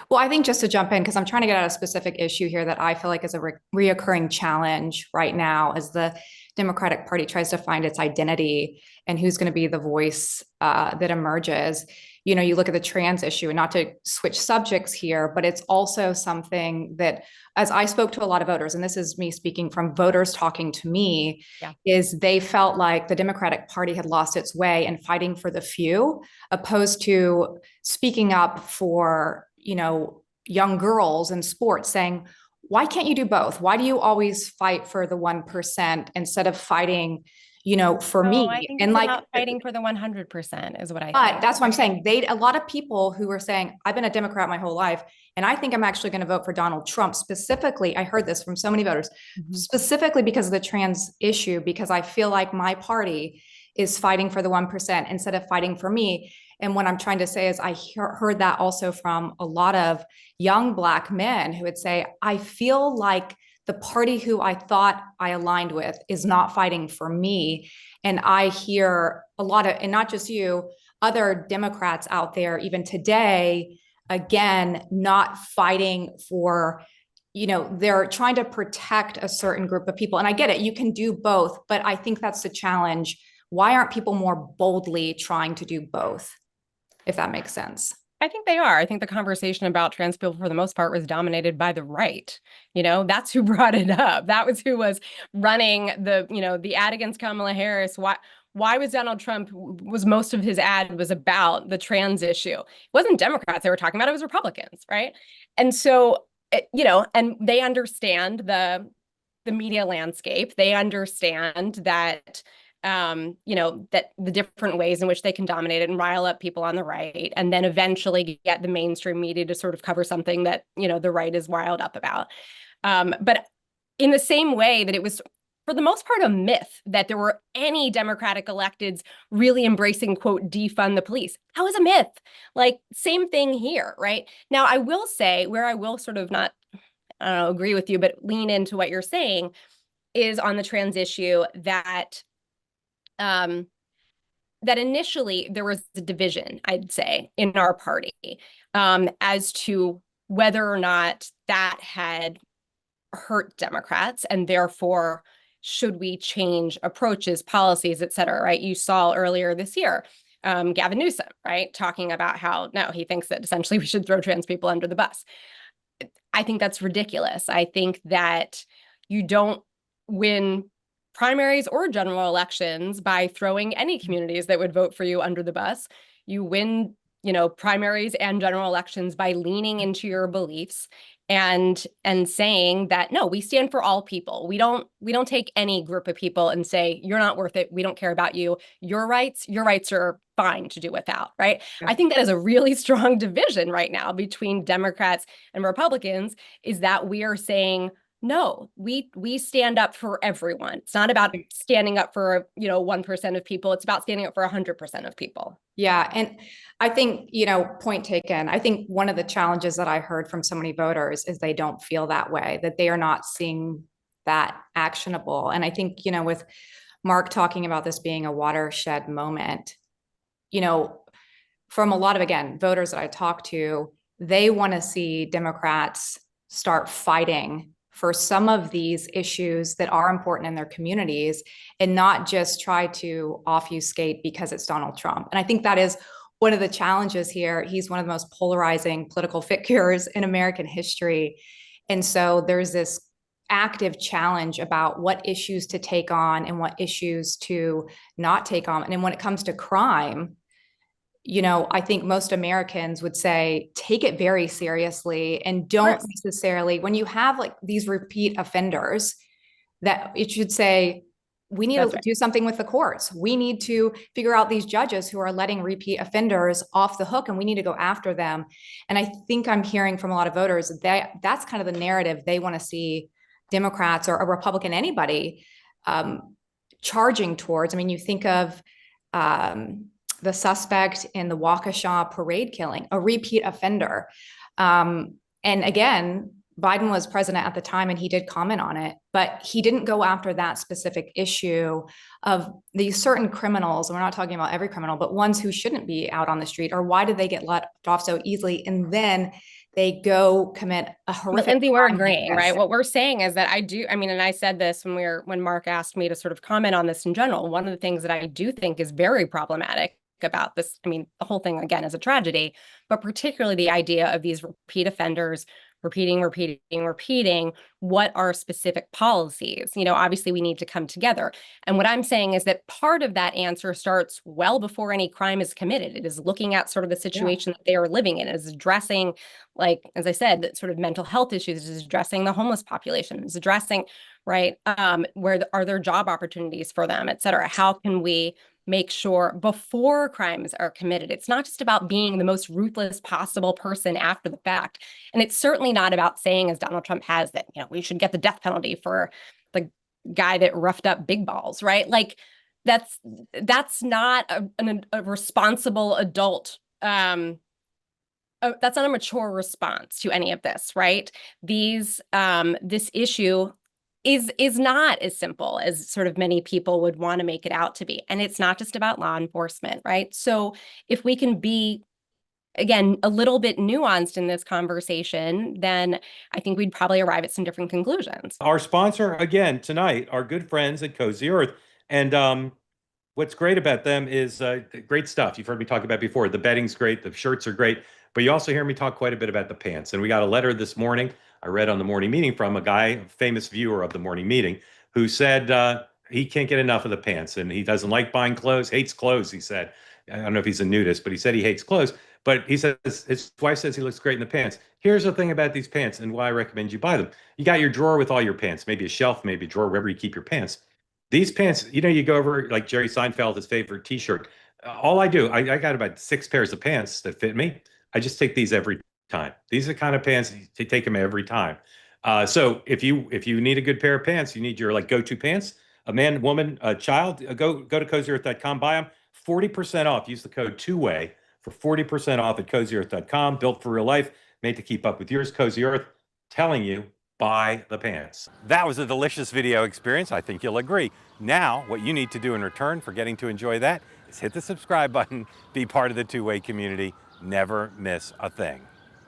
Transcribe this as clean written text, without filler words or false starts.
Well, I think just to jump in, because I'm trying to get at a specific issue here that I feel like is a reoccurring challenge right now as the Democratic Party tries to find its identity and who's going to be the voice that emerges. You know, you look at the trans issue, and not to switch subjects here, but it's also something that, as I spoke to a lot of voters, and this is me speaking from voters talking to me, Yeah. is they felt like the Democratic Party had lost its way in fighting for the few, opposed to speaking up for, young girls in sports, saying, why can't you do both? Why do you always fight for the 1% instead of fighting, for Oh, I me? think And it's like, about fighting for the 100% is what I but think. that's what I'm saying. A lot of people who were saying, I've been a Democrat my whole life, and I think I'm actually going to vote for Donald Trump specifically. I heard this from so many voters, Mhm. specifically because of the trans issue, because I feel like my party is fighting for the 1% instead of fighting for me. And what I'm trying to say is, heard that also from a lot of young Black men who would say, I feel like the party who I thought I aligned with is not fighting for me. And I hear a lot of, and not just you, other Democrats out there, even today, again, not fighting for, they're trying to protect a certain group of people. And I get it, you can do both, but I think that's the challenge. Why aren't people more boldly trying to do both, if that makes sense? I think they are. I think the conversation about trans people, for the most part, was dominated by the right. That's who brought it up. That was who was running the ad against Kamala Harris. Why was Donald Trump, was most of his ad was about the trans issue? It wasn't Democrats they were talking about, it was Republicans, right? And so, and they understand the media landscape. They understand that that the different ways in which they can dominate it and rile up people on the right, and then eventually get the mainstream media to sort of cover something that, the right is riled up about. But in the same way that it was, for the most part, a myth that there were any Democratic electeds really embracing, quote, defund the police. That was a myth. Like, same thing here, right? Now, I will say, where I will sort of not, I don't know, agree with you, but lean into what you're saying, is on the trans issue um, that initially there was a division, I'd say, in our party as to whether or not that had hurt Democrats, and therefore should we change approaches, policies, et cetera, right? You saw earlier this year, Gavin Newsom, right, talking about how, no, he thinks that essentially we should throw trans people under the bus. I think that's ridiculous. I think that you don't win primaries or general elections by throwing any communities that would vote for you under the bus. You win, primaries and general elections by leaning into your beliefs and saying that, no, we stand for all people. We don't take any group of people and say, you're not worth it, we don't care about you, your rights are fine to do without, right? I Yeah. think that is a really strong division right now between Democrats and Republicans, is that we are saying, no, we stand up for everyone. It's not about standing up for, 1% of people. It's about standing up for 100% of people. Yeah. And I think, point taken. I think one of the challenges that I heard from so many voters is they don't feel that way, that they are not seeing that actionable. And I think, with Mark talking about this being a watershed moment, you know, from a lot of, again, voters that I talk to, they want to see Democrats start fighting for some of these issues that are important in their communities and not just try to obfuscate because it's Donald Trump. And I think that is one of the challenges here. He's one of the most polarizing political figures in American history. And so there's this active challenge about what issues to take on and what issues to not take on. And then when it comes to crime, I think most Americans would say take it very seriously and Of don't course. necessarily, when you have like these repeat offenders, that it should say, we need That's to right. do something with the courts. We need to figure out these judges who are letting repeat offenders off the hook, and we need to go after them. And I think I'm hearing from a lot of voters that that's kind of the narrative they want to see Democrats or a Republican, anybody, charging towards. I mean, you think of the suspect in the Waukesha parade killing, a repeat offender. And again, Biden was president at the time and he did comment on it, but he didn't go after that specific issue of these certain criminals. And we're not talking about every criminal, but ones who shouldn't be out on the street, or why did they get let off so easily? And then they go commit a horrific Lindsay, we're crime like agreeing, right? this. What we're saying is that I mean, and I said this when Mark asked me to sort of comment on this in general, one of the things that I do think is very problematic about this, I mean, the whole thing again is a tragedy, but particularly the idea of these repeat offenders repeating, what are specific policies? You know, obviously we need to come together. And what I'm saying is that part of that answer starts well before any crime is committed. It is looking at sort of the situation that they are living in, it is addressing, like, as I said, that sort of mental health issues, is addressing the homeless population, is addressing, right, are there job opportunities for them, et cetera. How can we make sure before crimes are committed? It's not just about being the most ruthless possible person after the fact. And it's certainly not about saying, as Donald Trump has, that, you know, we should get the death penalty for the guy that roughed up Big Balls, right? Like, that's not a responsible adult. That's not a mature response to any of this, right? This issue is not as simple as sort of many people would want to make it out to be. And it's not just about law enforcement, right? So if we can be, again, a little bit nuanced in this conversation, then I think we'd probably arrive at some different conclusions. Our sponsor, again, tonight, our good friends at Cozy Earth. And what's great about them is great stuff. You've heard me talk about before. The bedding's great. The shirts are great. But you also hear me talk quite a bit about the pants. And we got a letter this morning I read on the morning meeting from a guy, a famous viewer of the morning meeting, who said he can't get enough of the pants. And he doesn't like buying clothes, hates clothes, he said. I don't know if he's a nudist, but he said he hates clothes. But he says his wife says he looks great in the pants. Here's the thing about these pants and why I recommend you buy them. You got your drawer with all your pants, maybe a shelf, maybe a drawer, wherever you keep your pants. These pants, you know, you go over like Jerry Seinfeld, his favorite t-shirt. All I do, I got about 6 pairs of pants that fit me. I just take these every time. These are the kind of pants you take them every time. So if you need a good pair of pants, you need your like go-to pants, a man, woman, a child, go to cozyearth.com, buy them 40% off. Use the code two-way for 40% off at cozyearth.com. Built for real life, made to keep up with yours. Cozy Earth, telling you, buy the pants. That was a delicious video experience. I think you'll agree. Now, what you need to do in return for getting to enjoy that is hit the subscribe button, be part of the two-way community, never miss a thing.